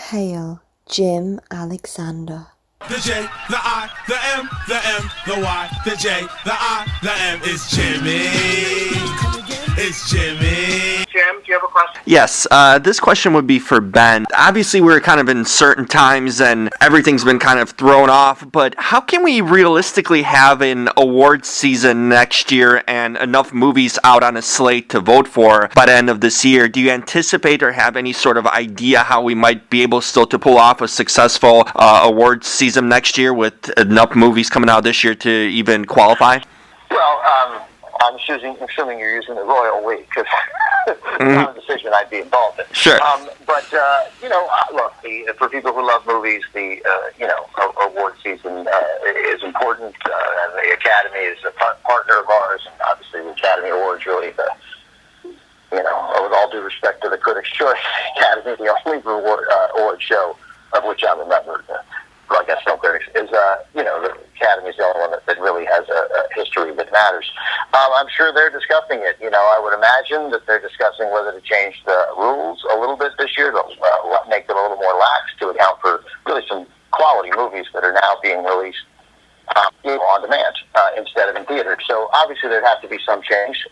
Hail, Jim Alexander. The J, the I, the M, the M, the Y, the J, the I, the M is Jimmy. It's Jimmy. Jim, do you have a question? Yes, this question would be for Ben. Obviously, we're kind of in certain times and everything's been kind of thrown off, but how can we realistically have an awards season next year and enough movies out on a slate to vote for by the end of this year? Do you anticipate or have any sort of idea how we might be able still to pull off a successful awards season next year with enough movies coming out this year to even qualify? Well, I'm assuming you're using the royal we, because it's not a decision I'd be involved in. Sure. Look, for people who love movies, the award season is important. And the Academy is a partner of ours, and obviously the Academy Awards really, with all due respect to the Critics' Choice Academy, the only award show of which I'm a member. Well, I guess no critics is, the Academy is the only one that really has a history that matters. I'm sure they're discussing it. I would imagine that they're discussing whether to change the rules a little bit this year, to make them a little more lax to account for really some quality movies that are now being released on demand instead of in theaters. So obviously there'd have to be some change.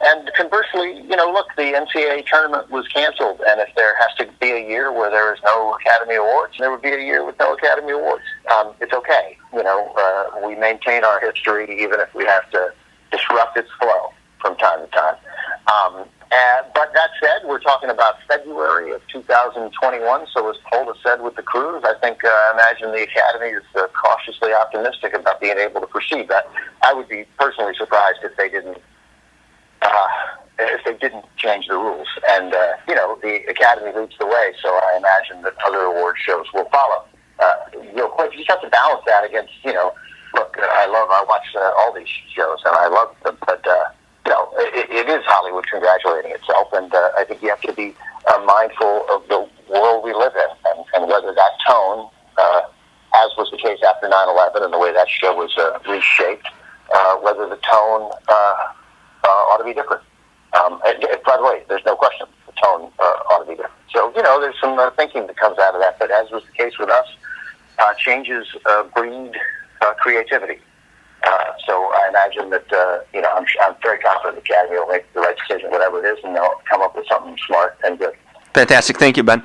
And conversely, look, the NCAA tournament was canceled, and if there has to be a year where there is no Academy Awards, there would be a year with no Academy Awards. It's okay. We maintain our history even if we have to disrupt its flow from time to time. But that said, we're talking about February of 2021, so as Paul has said with the cruise, I imagine the Academy is cautiously optimistic about being able to proceed. I would be personally surprised if they didn't change the rules. And, the Academy leads the way, so I imagine that other award shows will follow. Real quick, you just have to balance that against, look, I watch all these shows, and I love them, but, it is Hollywood congratulating itself, and I think you have to be mindful of the world we live in, and whether that tone, as was the case after 9/11 and the way that show was reshaped, whether the tone ought to be different. By the way, there's no question the tone ought to be different. So, there's some thinking that comes out of that. But as was the case with us, changes breed creativity. So I imagine that, I'm very confident the Academy will make the right decision, whatever it is, and they'll come up with something smart and good. Fantastic. Thank you, Ben.